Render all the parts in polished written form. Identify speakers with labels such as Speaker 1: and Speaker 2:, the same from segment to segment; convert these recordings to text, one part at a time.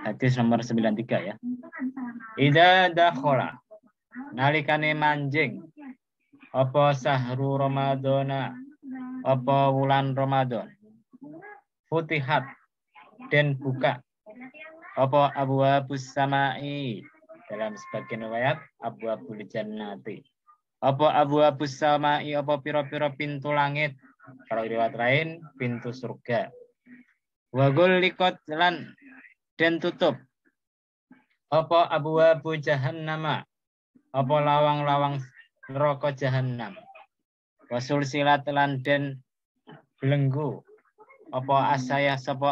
Speaker 1: Hadis nomor 93 ya. Idza dakhala nalikane manjing apa sahru Ramadana apa wulan Ramadan futihat dan buka apa abwabus samai dalam sebagian riwayat abwabul jannati apa abwabus samai apa pira-pira pintu langit kalau riwayat lain pintu surga wa ghulliqat lan dan tutup apa abwabu jahannama apa lawang-lawang neraka jahanam wasul silat lan den belenggu apa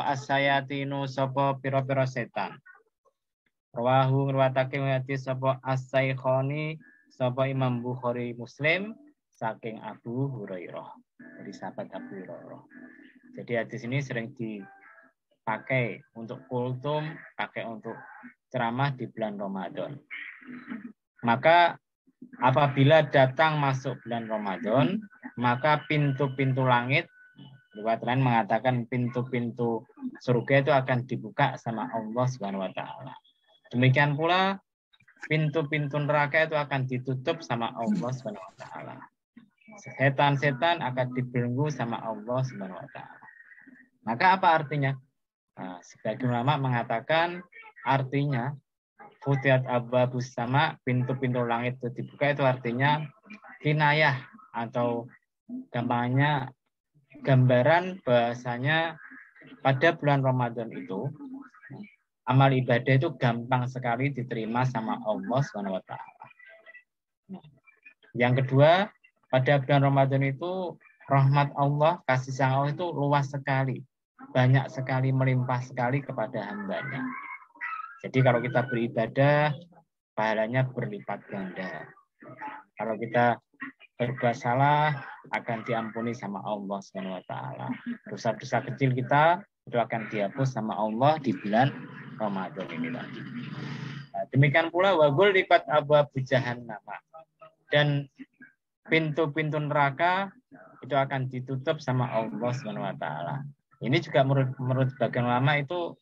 Speaker 1: asayatinu sapa pira-pira setan rawahu ngriwatake hadis sapa as-Saikhoni sapa Imam Bukhari Muslim saking Abu Hurairah dari sahabat Abu Hurairah. Jadi hadis ini sering dipakai untuk kultum, pakai untuk ceramah di bulan Ramadan. Maka apabila datang masuk bulan Ramadan, maka pintu-pintu langit, riwayat lain mengatakan pintu-pintu surga itu akan dibuka sama Allah Subhanahu wa taala. Demikian pula pintu-pintu neraka itu akan ditutup sama Allah Subhanahu wa taala. Setan-setan akan dibelenggu sama Allah Subhanahu wa taala. Maka apa artinya? Nah, sebagian ulama mengatakan artinya Futihat abwabus sama, pintu-pintu langit itu dibuka, itu artinya kinayah atau gampangnya gambaran bahasanya pada bulan Ramadan itu amal ibadah itu gampang sekali diterima sama Allah SWT. Yang kedua, pada bulan Ramadan itu rahmat Allah, kasih sayang Allah itu luas sekali, banyak sekali, melimpah sekali kepada hambanya. Jadi kalau kita beribadah, pahalanya berlipat ganda. Kalau kita berbuat salah, akan diampuni sama Allah SWT. Dosa-dosa kecil kita itu akan dihapus sama Allah di bulan Ramadan ini tadi. Nah, demikian pula wagul lipat abwabu jahannam. Dan pintu-pintu neraka itu akan ditutup sama Allah SWT. Ini juga menurut bagian ulama itu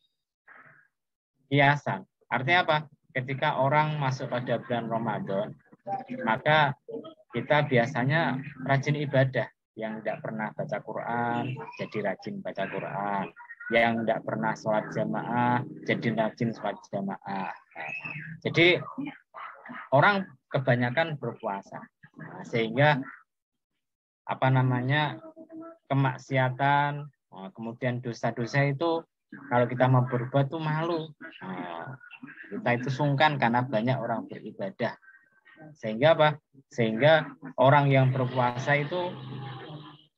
Speaker 1: kiasan. Artinya apa? Ketika orang masuk pada bulan Ramadan, maka kita biasanya rajin ibadah. Yang tidak pernah baca Quran, jadi rajin baca Quran. Yang tidak pernah sholat jamaah, jadi rajin sholat jamaah. Jadi orang kebanyakan berpuasa. Nah, sehingga kemaksiatan, kemudian dosa-dosa itu kalau kita mau berbuat tuh malu. Kita itu sungkan karena banyak orang beribadah. Sehingga apa? Sehingga orang yang berpuasa itu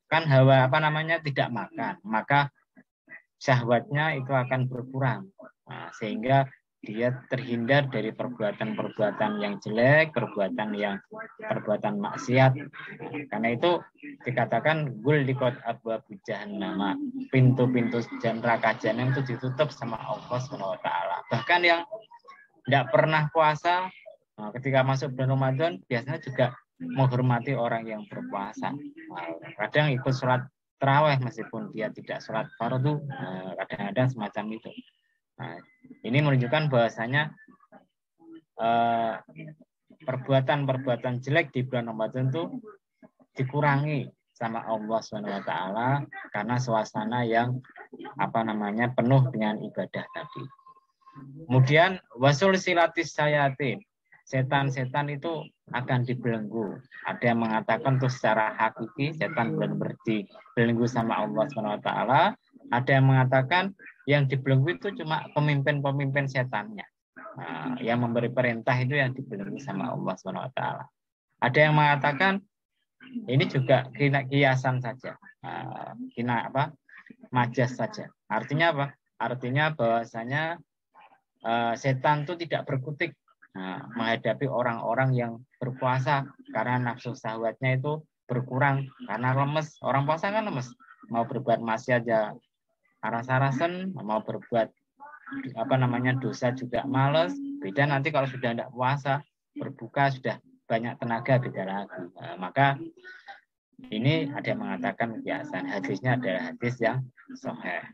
Speaker 1: kan tidak makan, maka syahwatnya itu akan berkurang. Nah, sehingga dia terhindar dari perbuatan-perbuatan yang jelek, perbuatan maksiat. Karena itu dikatakan ghulliqat abwabu jahannam. Pintu-pintu neraka jahanam itu ditutup sama Allah SWT. Bahkan yang tidak pernah puasa, ketika masuk bulan Ramadan biasanya juga menghormati orang yang berpuasa. Kadang ikut sholat tarawih meskipun dia tidak sholat fardu, kadang-kadang semacam itu. Nah, ini menunjukkan bahwasanya perbuatan-perbuatan jelek di bulan Ramadan itu dikurangi sama Allah SWT karena suasana yang penuh dengan ibadah tadi. Kemudian wasul silatis sayatin, setan-setan itu akan dibelenggu. Ada yang mengatakan itu secara hakiki setan benar-benar dibelenggu sama Allah SWT. Ada yang mengatakan yang dibelenggu itu cuma pemimpin-pemimpin setannya. Yang memberi perintah itu yang dibelenggu sama Allah SWT. Ada yang mengatakan ini juga kiasan saja. Majas saja. Artinya apa? Artinya bahwasanya setan itu tidak berkutik menghadapi orang-orang yang berpuasa karena nafsu syahwatnya itu berkurang karena lemes. Orang puasa kan lemes. Mau berbuat maksiat aja aras-arasan, mau berbuat dosa juga males. Beda nanti kalau sudah tidak puasa, berbuka sudah banyak tenaga, beda lagi. Maka ini ada yang mengatakan kiasan. Hadisnya adalah hadis yang sahih.